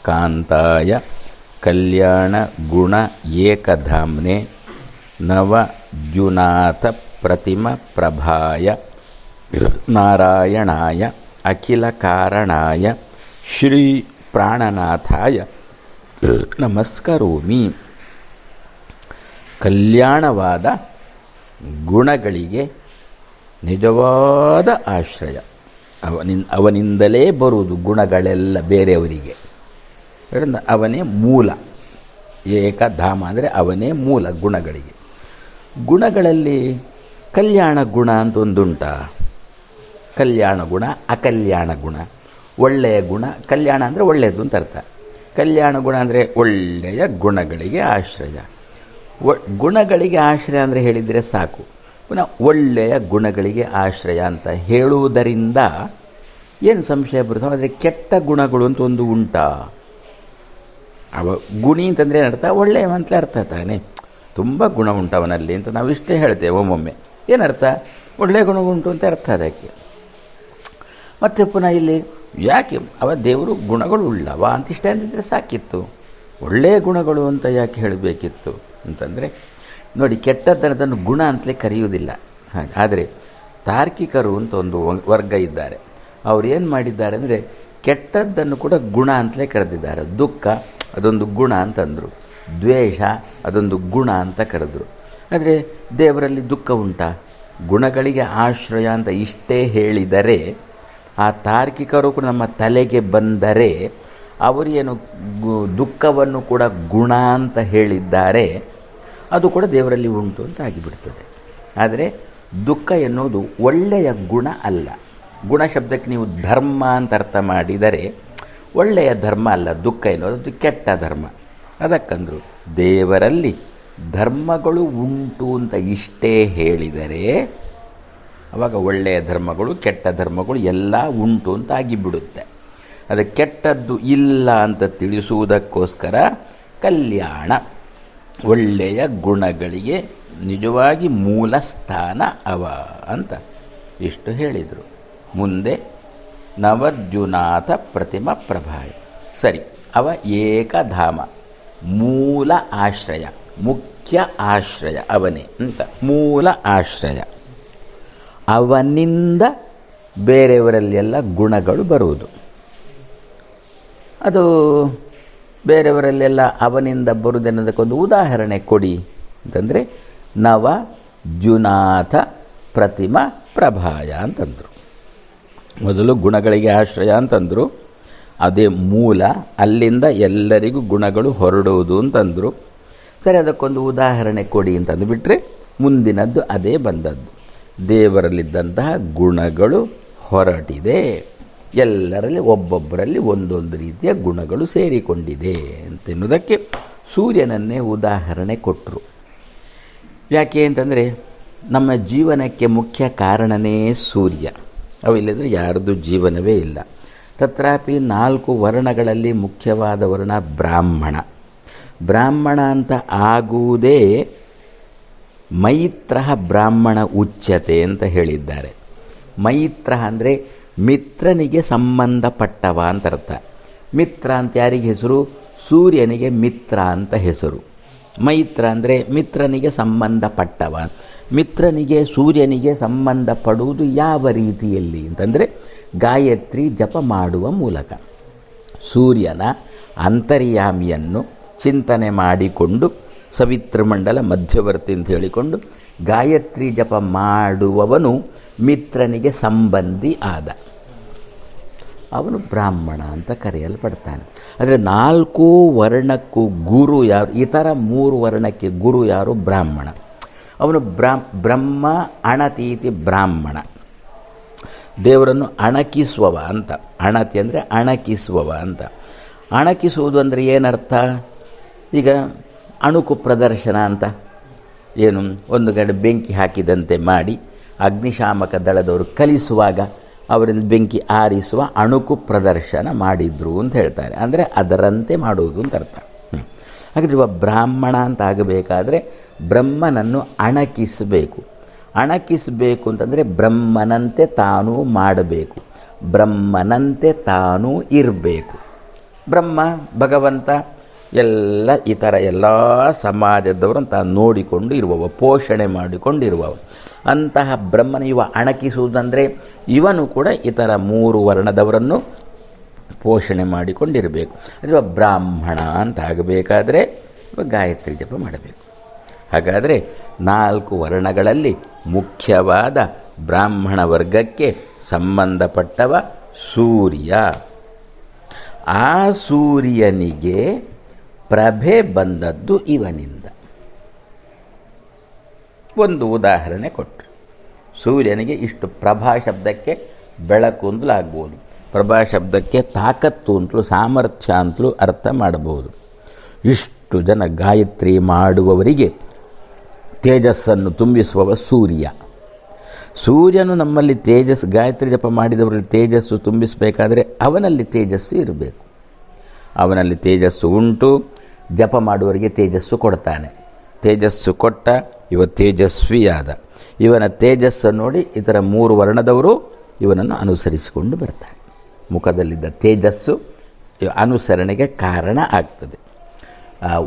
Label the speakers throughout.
Speaker 1: ಕಾಂತಾಯ ಕಲ್ಯಾಣ ಗುಣ ಏಕಧಾಮ್ನೆ ನವದ್ಯುನಾಥ ಪ್ರತಿಮ ಪ್ರಭಾಯ ನಾರಾಯಣಾಯ ಅಖಿಲ ಕಾರಣಾಯ ಶ್ರೀ ಪ್ರಾಣನಾಥಾಯ ನಮಸ್ಕರೋಮಿ. ಕಲ್ಯಾಣವಾದ ಗುಣಗಳಿಗೆ ನಿಜವಾದ ಆಶ್ರಯ ಅವನಿಂದಲೇ ಬರುವುದು ಗುಣಗಳೆಲ್ಲ ಬೇರೆಯವರಿಗೆ. ಅವನೇ ಮೂಲ. ಏಕಧಾಮ ಅಂದರೆ ಅವನೇ ಮೂಲ ಗುಣಗಳಿಗೆ. ಗುಣಗಳಲ್ಲಿ ಕಲ್ಯಾಣ ಗುಣ ಅಂತ ಒಂದುಂಟ. ಕಲ್ಯಾಣ ಗುಣ, ಅಕಲ್ಯಾಣ ಗುಣ. ಒಳ್ಳೆಯ ಗುಣ, ಕಲ್ಯಾಣ ಅಂದರೆ ಒಳ್ಳೆಯದು ಅಂತ ಅರ್ಥ. ಕಲ್ಯಾಣ ಗುಣ ಅಂದರೆ ಒಳ್ಳೆಯ ಗುಣಗಳಿಗೆ ಆಶ್ರಯ. ಗುಣಗಳಿಗೆ ಆಶ್ರಯ ಅಂದರೆ ಹೇಳಿದರೆ ಸಾಕು. ಪುನಃ ಒಳ್ಳೆಯ ಗುಣಗಳಿಗೆ ಆಶ್ರಯ ಅಂತ ಹೇಳುವುದರಿಂದ ಏನು ಸಂಶಯ ಬರುತ್ತೆ? ಆದರೆ ಕೆಟ್ಟ ಗುಣಗಳು ಅಂತ ಒಂದು ಉಂಟಾ? ಗುಣಿ ಅಂತಂದರೆ ಏನರ್ಥ? ಒಳ್ಳೆಯ ಅಂತಲೇ ಅರ್ಥ ತಾನೆ. ತುಂಬ ಗುಣ ಉಂಟು ಅವನಲ್ಲಿ ಅಂತ ನಾವು ಇಷ್ಟೇ ಹೇಳ್ತೇವೆ ಒಮ್ಮೊಮ್ಮೆ. ಏನರ್ಥ? ಒಳ್ಳೆಯ ಗುಣ ಉಂಟು ಅಂತ ಅರ್ಥ ಅದಕ್ಕೆ. ಮತ್ತು ಪುನಃ ಇಲ್ಲಿ ಯಾಕೆ ದೇವರು ಗುಣಗಳು ಉಳ್ಳವ ಅಂತ ಇಷ್ಟೇ ಅಂತಿದ್ರೆ ಸಾಕಿತ್ತು. ಒಳ್ಳೆಯ ಗುಣಗಳು ಅಂತ ಯಾಕೆ ಹೇಳಬೇಕಿತ್ತು ಅಂತಂದರೆ ನೋಡಿ, ಕೆಟ್ಟದ್ದನ್ನು ಗುಣ ಅಂತಲೇ ಕರೆಯುವುದಿಲ್ಲ. ಆದರೆ ತಾರ್ಕಿಕರು ಅಂತ ಒಂದು ವರ್ಗ ಇದ್ದಾರೆ. ಅವ್ರು ಏನು ಮಾಡಿದ್ದಾರೆ ಅಂದರೆ ಕೆಟ್ಟದ್ದನ್ನು ಕೂಡ ಗುಣ ಅಂತಲೇ ಕರೆದಿದ್ದಾರೆ. ದುಃಖ ಅದೊಂದು ಗುಣ ಅಂತಂದರು, ದ್ವೇಷ ಅದೊಂದು ಗುಣ ಅಂತ ಕರೆದರು. ಆದರೆ ದೇವರಲ್ಲಿ ದುಃಖ ಉಂಟಾ? ಗುಣಗಳಿಗೆ ಆಶ್ರಯ ಅಂತ ಇಷ್ಟೇ ಹೇಳಿದರೆ ಆ ತಾರ್ಕಿಕರು ಕೂಡ ನಮ್ಮ ತಲೆಗೆ ಬಂದರೆ ಅವರೇನು ದುಃಖವನ್ನು ಕೂಡ ಗುಣ ಅಂತ ಹೇಳಿದ್ದಾರೆ, ಅದು ಕೂಡ ದೇವರಲ್ಲಿ ಉಂಟು ಅಂತ ಆಗಿಬಿಡ್ತದೆ. ಆದರೆ ದುಃಖ ಎನ್ನುವುದು ಒಳ್ಳೆಯ ಗುಣ ಅಲ್ಲ. ಗುಣ ಶಬ್ದಕ್ಕೆ ನೀವು ಧರ್ಮ ಅಂತ ಅರ್ಥ ಮಾಡಿದರೆ ಒಳ್ಳೆಯ ಧರ್ಮ ಅಲ್ಲ ದುಃಖ ಎನ್ನುವುದು, ಅದು ಕೆಟ್ಟ ಧರ್ಮ. ಅದಕ್ಕಂದರು ದೇವರಲ್ಲಿ ಧರ್ಮಗಳು ಉಂಟು ಅಂತ ಇಷ್ಟೇ ಹೇಳಿದರೆ ಆವಾಗ ಒಳ್ಳೆಯ ಧರ್ಮಗಳು ಕೆಟ್ಟ ಧರ್ಮಗಳು ಎಲ್ಲ ಉಂಟು ಅಂತ ಆಗಿಬಿಡುತ್ತೆ. ಅದು ಕೆಟ್ಟದ್ದು ಇಲ್ಲ ಅಂತ ತಿಳಿಸುವುದಕ್ಕೋಸ್ಕರ ಕಲ್ಯಾಣ ಒಳ್ಳೆಯ ಗುಣಗಳಿಗೆ ನಿಜವಾಗಿ ಮೂಲ ಸ್ಥಾನ ಅವ ಅಂತ ಇಷ್ಟು ಹೇಳಿದರು. ಮುಂದೆ ನವದ್ಯುನಾಥ ಪ್ರತಿಮ ಪ್ರಭಾಯ. ಸರಿ, ಅವ ಏಕಧಾಮ, ಮೂಲ ಆಶ್ರಯ, ಮುಖ್ಯ ಆಶ್ರಯ ಅವನೇ ಅಂತ. ಮೂಲ ಆಶ್ರಯ. ಅವನಿಂದ ಬೇರೆಯವರಲ್ಲೆಲ್ಲ ಗುಣಗಳು ಬರುವುದು. ಅದು ಬೇರೆಯವರಲ್ಲೆಲ್ಲ ಅವನಿಂದ ಬರುವುದೆನ್ನೋದಕ್ಕೊಂದು ಉದಾಹರಣೆ ಕೊಡಿ ಅಂತಂದರೆ ನವದ್ಯುನಾಥ ಪ್ರತಿಮ ಪ್ರಭಾಯ ಅಂತಂದರು. ಮೊದಲು ಗುಣಗಳಿಗೆ ಆಶ್ರಯ ಅಂತಂದರು, ಅದೇ ಮೂಲ, ಅಲ್ಲಿಂದ ಎಲ್ಲರಿಗೂ ಗುಣಗಳು ಹೊರಡುವುದು ಅಂತಂದರು. ಸರಿ, ಅದಕ್ಕೊಂದು ಉದಾಹರಣೆ ಕೊಡಿ ಅಂತಂದುಬಿಟ್ರೆ ಮುಂದಿನದ್ದು ಅದೇ ಬಂದದ್ದು. ದೇವರಲ್ಲಿದ್ದಂತಹ ಗುಣಗಳು ಹೊರಟಿದೆ, ಎಲ್ಲರಲ್ಲಿ ಒಬ್ಬೊಬ್ಬರಲ್ಲಿ ಒಂದೊಂದು ರೀತಿಯ ಗುಣಗಳು ಸೇರಿಕೊಂಡಿದೆ ಅಂತೆನ್ನುವುದಕ್ಕೆ ಸೂರ್ಯನನ್ನೇ ಉದಾಹರಣೆ ಕೊಟ್ಟರು. ಯಾಕೆ ಅಂತಂದರೆ ನಮ್ಮ ಜೀವನಕ್ಕೆ ಮುಖ್ಯ ಕಾರಣನೇ ಸೂರ್ಯ. ಅವಿಲ್ಲದ್ರೆ ಯಾರ್ದು ಜೀವನವೇ ಇಲ್ಲ. ತತ್ರಾಪಿ 4 ವರ್ಣಗಳಲ್ಲಿ ಮುಖ್ಯವಾದ ವರ್ಣ ಬ್ರಾಹ್ಮಣ. ಬ್ರಾಹ್ಮಣ ಅಂತ ಆಗುವುದೇ ಮೈತ್ರ ಬ್ರಾಹ್ಮಣ ಉಚ್ಯತೆ ಅಂತ ಹೇಳಿದ್ದಾರೆ. ಮೈತ್ರ ಅಂದರೆ ಮಿತ್ರನಿಗೆ ಸಂಬಂಧಪಟ್ಟವ ಅಂತ ಅರ್ಥ. ಮಿತ್ರ ಅಂತ ಯಾರಿಗೆ ಹೆಸರು? ಸೂರ್ಯನಿಗೆ ಮಿತ್ರ ಅಂತ ಹೆಸರು. ಮೈತ್ರ ಅಂದರೆ ಮಿತ್ರನಿಗೆ ಸಂಬಂಧಪಟ್ಟವ. ಮಿತ್ರನಿಗೆ ಸೂರ್ಯನಿಗೆ ಸಂಬಂಧಪಡುವುದು ಯಾವ ರೀತಿಯಲ್ಲಿ ಅಂತಂದರೆ ಗಾಯತ್ರಿ ಜಪ ಮಾಡುವ ಮೂಲಕ. ಸೂರ್ಯನ ಅಂತರ್ಯಾಮಿಯನ್ನು ಚಿಂತನೆ ಮಾಡಿಕೊಂಡು ಸವಿತೃಮಂಡಲ ಮಧ್ಯವರ್ತಿ ಅಂತ ಹೇಳಿಕೊಂಡು ಗಾಯತ್ರಿ ಜಪ ಮಾಡುವವನು ಮಿತ್ರನಿಗೆ ಸಂಬಂಧಿ ಆದ. ಅವನು ಬ್ರಾಹ್ಮಣ ಅಂತ ಕರೆಯಲ್ಪಡ್ತಾನೆ. ಆದರೆ 4 ವರ್ಣಕ್ಕೂ ಗುರು ಯಾರು? ಇತರ 3 ವರ್ಣಕ್ಕೆ ಗುರು ಯಾರು? ಬ್ರಾಹ್ಮಣ. ಅವನು ಬ್ರಹ್ಮ ಅಣತೀತಿ ಬ್ರಾಹ್ಮಣ. ದೇವರನ್ನು ಅಣಕಿಸುವವ ಅಂತ. ಅಣತಿ ಅಂದರೆ ಅಣಕಿಸುವವ ಅಂತ. ಅಣಕಿಸುವುದು ಅಂದರೆ ಏನರ್ಥ? ಈಗ ಅಣುಕು ಪ್ರದರ್ಶನ ಅಂತ ಏನು, ಒಂದು ಕಡೆ ಬೆಂಕಿ ಹಾಕಿದಂತೆ ಮಾಡಿ ಅಗ್ನಿಶಾಮಕ ದಳದವರು ಕಲಿಸುವಾಗ ಅವರಿಂದ ಬೆಂಕಿ ಆರಿಸುವ ಅಣುಕು ಪ್ರದರ್ಶನ ಮಾಡಿದ್ರು ಅಂತ ಹೇಳ್ತಾರೆ. ಅಂದರೆ ಅದರಂತೆ ಮಾಡುವುದು ಅಂತ ಅರ್ಥ. ಹಾಗಾದರೆ ಇವ ಬ್ರಾಹ್ಮಣ ಅಂತ ಆಗಬೇಕಾದ್ರೆ ಬ್ರಹ್ಮನನ್ನು ಅಣಕಿಸಬೇಕು. ಅಣಕಿಸಬೇಕು ಅಂತಂದರೆ ಬ್ರಹ್ಮನಂತೆ ತಾನೂ ಮಾಡಬೇಕು, ಬ್ರಹ್ಮನಂತೆ ತಾನೂ ಇರಬೇಕು. ಬ್ರಹ್ಮ, ಭಗವಂತ ಎಲ್ಲ ಈ ಥರ ಎಲ್ಲ ಸಮಾಜದವರು ತಾನು ನೋಡಿಕೊಂಡು ಇರುವವ, ಪೋಷಣೆ ಮಾಡಿಕೊಂಡಿರುವವ. ಅಂತಹ ಬ್ರಹ್ಮನ ಇವ ಅಣಕಿಸುವುದಂದರೆ ಇವನು ಕೂಡ ಈ ಥರ 3 ವರ್ಣದವರನ್ನು ಪೋಷಣೆ ಮಾಡಿಕೊಂಡಿರಬೇಕು. ಅಥವಾ ಬ್ರಾಹ್ಮಣ ಅಂತ ಆಗಬೇಕಾದ್ರೆ ಗಾಯತ್ರಿ ಜಪ ಮಾಡಬೇಕು. ಹಾಗಾದರೆ 4 ವರ್ಣಗಳಲ್ಲಿ ಮುಖ್ಯವಾದ ಬ್ರಾಹ್ಮಣ ವರ್ಗಕ್ಕೆ ಸಂಬಂಧಪಟ್ಟವ ಸೂರ್ಯ. ಆ ಸೂರ್ಯನಿಗೆ ಪ್ರಭೆ ಬಂದದ್ದು ಇವನಿಂದ. ಒಂದು ಉದಾಹರಣೆ ಕೊಟ್ಟರು. ಸೂರ್ಯನಿಗೆ ಇಷ್ಟು ಪ್ರಭಾ ಶಬ್ದಕ್ಕೆ ಬೆಳಕು ಅಂತಲೂ ಆಗ್ಬೋದು, ಪ್ರಭಾ ಶಬ್ದಕ್ಕೆ ತಾಕತ್ತು ಅಂತಲೂ ಸಾಮರ್ಥ್ಯ ಅಂತಲೂ ಅರ್ಥ ಮಾಡಬಹುದು. ಇಷ್ಟು ಜನ ಗಾಯತ್ರಿ ಮಾಡುವವರಿಗೆ ತೇಜಸ್ಸನ್ನು ತುಂಬಿಸುವವ ಸೂರ್ಯ. ಸೂರ್ಯನು ನಮ್ಮಲ್ಲಿ ಗಾಯತ್ರಿ ಜಪ ಮಾಡಿದವರಲ್ಲಿ ತೇಜಸ್ಸು ತುಂಬಿಸಬೇಕಾದ್ರೆ ಅವನಲ್ಲಿ ತೇಜಸ್ಸು ಇರಬೇಕು. ಅವನಲ್ಲಿ ತೇಜಸ್ಸು ಉಂಟು, ಜಪ ಮಾಡುವವರಿಗೆ ತೇಜಸ್ಸು ಕೊಡ್ತಾನೆ. ತೇಜಸ್ಸು ಕೊಟ್ಟ ಇವ ತೇಜಸ್ವಿಯಾದ. ಇವನ ತೇಜಸ್ಸನ್ನು ನೋಡಿ ಇತರ 3 ವರ್ಣದವರು ಇವನನ್ನು ಅನುಸರಿಸಿಕೊಂಡು ಬರ್ತಾರೆ. ಮುಖದಲ್ಲಿದ್ದ ತೇಜಸ್ಸು ಅನುಸರಣೆಗೆ ಕಾರಣ ಆಗ್ತದೆ.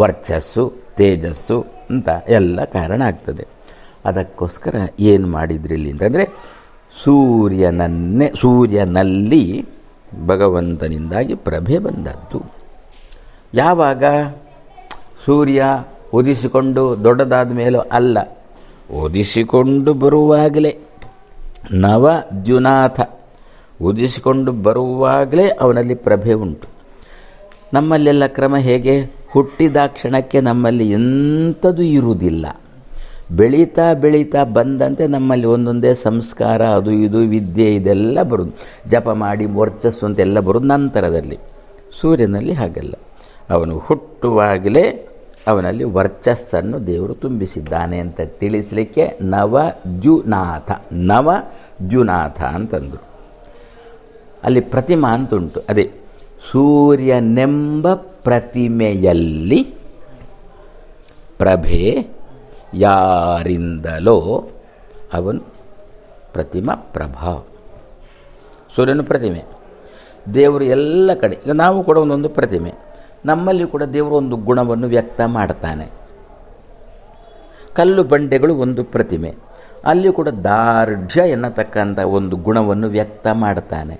Speaker 1: ವರ್ಚಸ್ಸು, ತೇಜಸ್ಸು ಅಂತ ಎಲ್ಲ ಕಾರಣ ಆಗ್ತದೆ. ಅದಕ್ಕೋಸ್ಕರ ಏನು ಮಾಡಿದ್ರಿಲ್ಲಿ ಅಂತಂದರೆ ಸೂರ್ಯನಲ್ಲಿ ಭಗವಂತನಿಂದಾಗಿ ಪ್ರಭೆ ಬಂದದ್ದು. ಯಾವಾಗ? ಸೂರ್ಯ ಉದಿಸಿಕೊಂಡು ದೊಡ್ಡದಾದ ಮೇಲೂ ಅಲ್ಲ, ಉದಿಸಿಕೊಂಡು ಬರುವಾಗಲೇ ನವದ್ಯುನಾಥ ಉದಿಸಿಕೊಂಡು ಬರುವಾಗಲೇ ಅವನಲ್ಲಿ ಪ್ರಭೆ ಉಂಟು. ನಮ್ಮಲ್ಲೆಲ್ಲ ಕ್ರಮ ಹೇಗೆ? ಹುಟ್ಟಿದ ಕ್ಷಣಕ್ಕೆ ನಮ್ಮಲ್ಲಿ ಎಂಥದ್ದು ಇರುವುದಿಲ್ಲ. ಬೆಳೀತಾ ಬೆಳೀತಾ ಬಂದಂತೆ ನಮ್ಮಲ್ಲಿ ಒಂದೊಂದೇ ಸಂಸ್ಕಾರ, ಅದು ಇದು ವಿದ್ಯೆ ಇದೆಲ್ಲ ಬರೋದು, ಜಪ ಮಾಡಿ ವರ್ಚಸ್ಸು ಅಂತೆಲ್ಲ ಬರೋದು ನಂತರದಲ್ಲಿ. ಸೂರ್ಯನಲ್ಲಿ ಹಾಗಲ್ಲ. ಅವನು ಹುಟ್ಟುವಾಗಲೇ ಅವನಲ್ಲಿ ವರ್ಚಸ್ಸನ್ನು ದೇವರು ತುಂಬಿಸಿದ್ದಾನೆ ಅಂತ ತಿಳಿಸಲಿಕ್ಕೆ ನವದ್ಯುನಾಥ ಅಂತಂದರು. ಅಲ್ಲಿ ಪ್ರತಿಮಾ ಅಂತುಂಟು. ಅದೇ ಸೂರ್ಯನೆಂಬ ಪ್ರತಿಮೆಯಲ್ಲಿ ಪ್ರಭೆ ಯಾರಿಂದಲೋ ಅವನು ಪ್ರತಿಮಾ ಪ್ರಭಾ. ಸೂರ್ಯನು ಪ್ರತಿಮೆ, ದೇವರು ಎಲ್ಲ ಕಡೆ. ಈಗ ನಾವು ಕೂಡ ಒಂದೊಂದು ಪ್ರತಿಮೆ. ನಮ್ಮಲ್ಲಿ ಕೂಡ ದೇವರು ಒಂದು ಗುಣವನ್ನು ವ್ಯಕ್ತ ಮಾಡ್ತಾನೆ. ಕಲ್ಲು ಬಂಡೆಗಳು ಒಂದು ಪ್ರತಿಮೆ, ಅಲ್ಲಿ ಕೂಡ ದಾರ್ಢ್ಯ ಎನ್ನತಕ್ಕಂಥ ಒಂದು ಗುಣವನ್ನು ವ್ಯಕ್ತ ಮಾಡ್ತಾನೆ.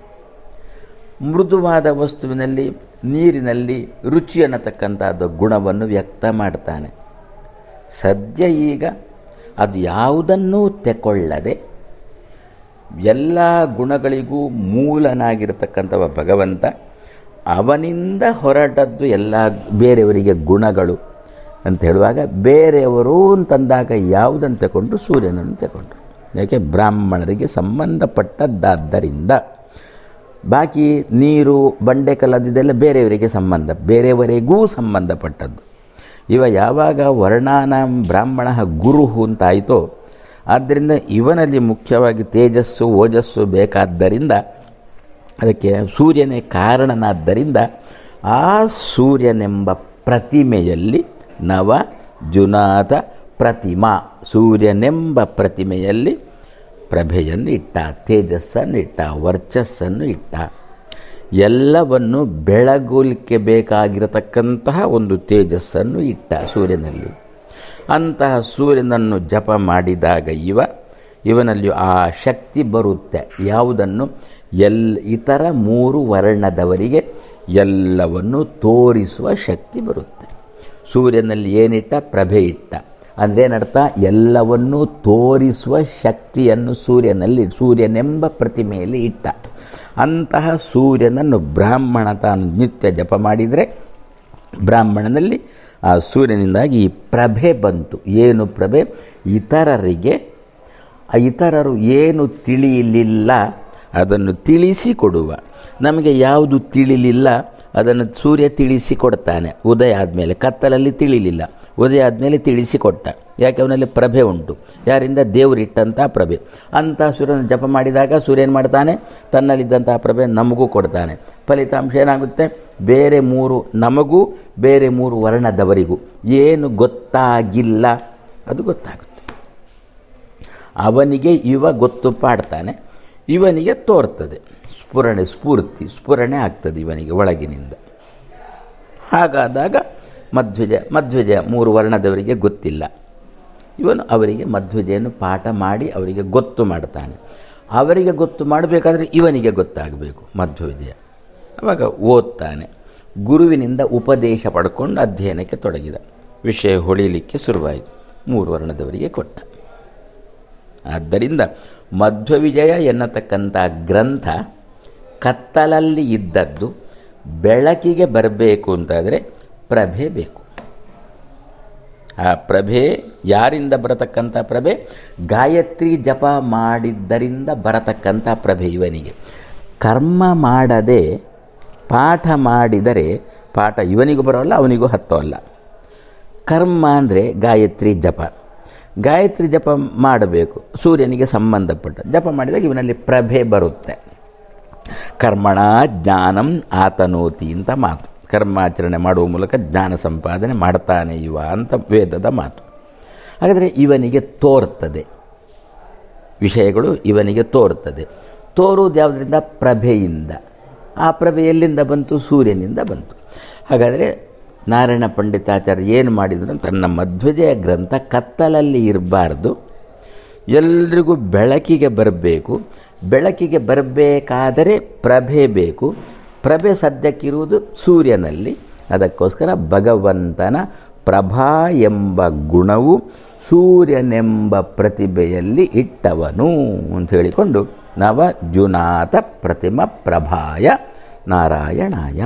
Speaker 1: ಮೃದುವಾದ ವಸ್ತುವಿನಲ್ಲಿ, ನೀರಿನಲ್ಲಿ ರುಚಿ ಅನ್ನತಕ್ಕಂಥದ್ದು ಗುಣವನ್ನು ವ್ಯಕ್ತ ಮಾಡ್ತಾನೆ. ಸದ್ಯ ಈಗ ಅದು ಯಾವುದನ್ನೂ ತೆಕೊಳ್ಳದೆ ಎಲ್ಲ ಗುಣಗಳಿಗೂ ಮೂಲನಾಗಿರತಕ್ಕಂಥವ ಭಗವಂತ, ಅವನಿಂದ ಹೊರಟದ್ದು ಎಲ್ಲ ಬೇರೆಯವರಿಗೆ ಗುಣಗಳು ಅಂತ ಹೇಳುವಾಗ ಬೇರೆಯವರು ಅಂತಂದಾಗ ಯಾವುದನ್ನು ತಗೊಂಡ್ರು? ಸೂರ್ಯನನ್ನು ತಗೊಂಡ್ರು. ಯಾಕೆ? ಬ್ರಾಹ್ಮಣರಿಗೆ ಸಂಬಂಧಪಟ್ಟದ್ದಾದ್ದರಿಂದ. ಬಾಕಿ ನೀರು, ಬಂಡೆಕಲ್ಲದಿದೆಲ್ಲ ಬೇರೆಯವರಿಗೆ ಬೇರೆಯವರಿಗೂ ಸಂಬಂಧಪಟ್ಟದ್ದು. ಇವ ಯಾವಾಗ ವರ್ಣಾನಾಂ ಬ್ರಾಹ್ಮಣ ಗುರು ಅಂತಾಯಿತೋ, ಆದ್ದರಿಂದ ಇವನಲ್ಲಿ ಮುಖ್ಯವಾಗಿ ತೇಜಸ್ಸು ಓಜಸ್ಸು ಬೇಕಾದ್ದರಿಂದ, ಅದಕ್ಕೆ ಸೂರ್ಯನೇ ಕಾರಣನಾದ್ದರಿಂದ ಆ ಸೂರ್ಯನೆಂಬ ಪ್ರತಿಮೆಯಲ್ಲಿ ನವದ್ಯುನಾಥ ಪ್ರತಿಮಾ, ಸೂರ್ಯನೆಂಬ ಪ್ರತಿಮೆಯಲ್ಲಿ ಪ್ರಭೆಯನ್ನು ಇಟ್ಟ, ತೇಜಸ್ಸನ್ನು ಇಟ್ಟ, ವರ್ಚಸ್ಸನ್ನು ಇಟ್ಟ. ಎಲ್ಲವನ್ನು ಬೆಳಗಲಿಕ್ಕೆ ಬೇಕಾಗಿರತಕ್ಕಂತಹ ಒಂದು ತೇಜಸ್ಸನ್ನು ಇಟ್ಟ ಸೂರ್ಯನಲ್ಲಿ. ಅಂತಹ ಸೂರ್ಯನನ್ನು ಜಪ ಮಾಡಿದಾಗ ಇವನಲ್ಲಿ ಆ ಶಕ್ತಿ ಬರುತ್ತೆ. ಯಾವುದನ್ನು? ಇತರ 3 ವರ್ಣದವರಿಗೆ ಎಲ್ಲವನ್ನು ತೋರಿಸುವ ಶಕ್ತಿ ಬರುತ್ತೆ. ಸೂರ್ಯನಲ್ಲಿ ಏನಿಟ್ಟ? ಪ್ರಭೆ ಇಟ್ಟ. ಅಂದ್ರೇನರ್ಥ? ಎಲ್ಲವನ್ನೂ ತೋರಿಸುವ ಶಕ್ತಿಯನ್ನು ಸೂರ್ಯನೆಂಬ ಪ್ರತಿಮೆಯಲ್ಲಿ ಇಟ್ಟ. ಅಂತಹ ಸೂರ್ಯನನ್ನು ಬ್ರಾಹ್ಮಣ ತಾನು ನಿತ್ಯ ಜಪ ಮಾಡಿದರೆ ಬ್ರಾಹ್ಮಣನಲ್ಲಿ ಆ ಸೂರ್ಯನಿಂದಾಗಿ ಈ ಪ್ರಭೆ ಬಂತು. ಏನು ಪ್ರಭೆ? ಇತರರು ಏನು ತಿಳಿಯಲಿಲ್ಲ ಅದನ್ನು ತಿಳಿಸಿಕೊಡುವ. ನಮಗೆ ಯಾವುದು ತಿಳಿಲಿಲ್ಲ ಅದನ್ನು ಸೂರ್ಯ ತಿಳಿಸಿಕೊಡ್ತಾನೆ. ಉದಯ ಆದಮೇಲೆ, ಕತ್ತಲಲ್ಲಿ ತಿಳಿಲಿಲ್ಲ, ಉದಯ ಆದಮೇಲೆ ತಿಳಿಸಿಕೊಟ್ಟ. ಯಾಕೆ? ಅವನಲ್ಲಿ ಪ್ರಭೆ ಉಂಟು. ಯಾರಿಂದ? ದೇವರಿಟ್ಟಂಥ ಪ್ರಭೆ. ಅಂಥ ಸೂರ್ಯನ ಜಪ ಮಾಡಿದಾಗ ಸೂರ್ಯ ಏನು ಮಾಡ್ತಾನೆ? ತನ್ನಲ್ಲಿದ್ದಂಥ ಪ್ರಭೆ ನಮಗೂ ಕೊಡ್ತಾನೆ. ಫಲಿತಾಂಶ ಏನಾಗುತ್ತೆ? ನಮಗೂ ಬೇರೆ 3 ವರ್ಣದವರಿಗೂ ಏನು ಗೊತ್ತಾಗಿಲ್ಲ ಅದು ಗೊತ್ತಾಗುತ್ತೆ. ಅವನಿಗೆ ಗೊತ್ತು ಪಾಡ್ತಾನೆ, ಇವನಿಗೆ ತೋರ್ತದೆ. ಸ್ಫುರಣೆ ಆಗ್ತದೆ ಇವನಿಗೆ ಒಳಗಿನಿಂದ. ಹಾಗಾದಾಗ ಮಧ್ವಜ 3 ವರ್ಣದವರಿಗೆ ಗೊತ್ತಿಲ್ಲ. ಇವನು ಅವರಿಗೆ ಮಧ್ವಜೆಯನ್ನು ಪಾಠ ಮಾಡಿ ಅವರಿಗೆ ಗೊತ್ತು ಮಾಡ್ತಾನೆ. ಅವರಿಗೆ ಗೊತ್ತು ಮಾಡಬೇಕಾದ್ರೆ ಇವನಿಗೆ ಗೊತ್ತಾಗಬೇಕು ಮಧ್ವಜಯ. ಆವಾಗ ಓದ್ತಾನೆ. ಗುರುವಿನಿಂದ ಉಪದೇಶ ಪಡ್ಕೊಂಡು ಅಧ್ಯಯನಕ್ಕೆ ತೊಡಗಿದ. ವಿಷಯ ಹೊಳಿಲಿಕ್ಕೆ ಶುರುವಾಯಿತು. 3 ವರ್ಣದವರಿಗೆ ಕೊಟ್ಟ. ಆದ್ದರಿಂದ ಮಧ್ವವಿಜಯ ಎನ್ನತಕ್ಕಂಥ ಗ್ರಂಥ ಕತ್ತಲಲ್ಲಿ ಇದ್ದದ್ದು ಬೆಳಕಿಗೆ ಬರಬೇಕು ಅಂತಾದರೆ ಪ್ರಭೆ ಬೇಕು. ಆ ಪ್ರಭೆ ಯಾರಿಂದ ಬರತಕ್ಕಂಥ ಪ್ರಭೆ? ಗಾಯತ್ರಿ ಜಪ ಮಾಡಿದ್ದರಿಂದ ಬರತಕ್ಕಂಥ ಪ್ರಭೆ ಇವನಿಗೆ. ಕರ್ಮ ಮಾಡದೆ ಪಾಠ ಮಾಡಿದರೆ ಪಾಠ ಇವನಿಗೂ ಬರೋಲ್ಲ, ಅವನಿಗೂ ಹತ್ತೋಲ್ಲ. ಕರ್ಮ ಅಂದರೆ ಗಾಯತ್ರಿ ಜಪ ಮಾಡಬೇಕು, ಸೂರ್ಯನಿಗೆ ಸಂಬಂಧಪಟ್ಟ ಜಪ ಮಾಡಿದಾಗ ಇವನಲ್ಲಿ ಪ್ರಭೆ ಬರುತ್ತೆ. ಕರ್ಮಣ ಜ್ಞಾನಂ ಆತನೋತಿ ಅಂತ ಮಾತು. ಕರ್ಮಾಚರಣೆ ಮಾಡುವ ಮೂಲಕ ಜ್ಞಾನ ಸಂಪಾದನೆ ಮಾಡ್ತಾನೆ ಇವ ಅಂತ ವೇದದ ಮಾತು. ಹಾಗಾದರೆ ಇವನಿಗೆ ತೋರ್ತದೆ, ವಿಷಯಗಳು ಇವನಿಗೆ ತೋರ್ತದೆ. ತೋರುವುದು ಯಾವುದರಿಂದ? ಪ್ರಭೆಯಿಂದ. ಆ ಪ್ರಭೆ ಎಲ್ಲಿಂದ ಬಂತು? ಸೂರ್ಯನಿಂದ ಬಂತು. ಹಾಗಾದರೆ ನಾರಾಯಣ ಪಂಡಿತಾಚಾರ್ಯ ಏನು ಮಾಡಿದರು? ತನ್ನ ಮಧ್ವಜೆಯ ಗ್ರಂಥ ಕತ್ತಲಲ್ಲಿ ಇರಬಾರ್ದು, ಎಲ್ರಿಗೂ ಬೆಳಕಿಗೆ ಬರಬೇಕು. ಬೆಳಕಿಗೆ ಬರಬೇಕಾದರೆ ಪ್ರಭೆ ಬೇಕು. ಪ್ರಭೆ ಸದ್ಯಕ್ಕಿರುವುದು ಸೂರ್ಯನಲ್ಲಿ. ಅದಕ್ಕೋಸ್ಕರ ಭಗವಂತನ ಪ್ರಭಾ ಎಂಬ ಗುಣವು ಸೂರ್ಯನೆಂಬ ಪ್ರತಿಭೆಯಲ್ಲಿ ಇಟ್ಟವನು ಅಂತ ಹೇಳಿಕೊಂಡು ನವಜುನಾಥ ಪ್ರತಿಮ ಪ್ರಭಾಯ ನಾರಾಯಣಾಯ.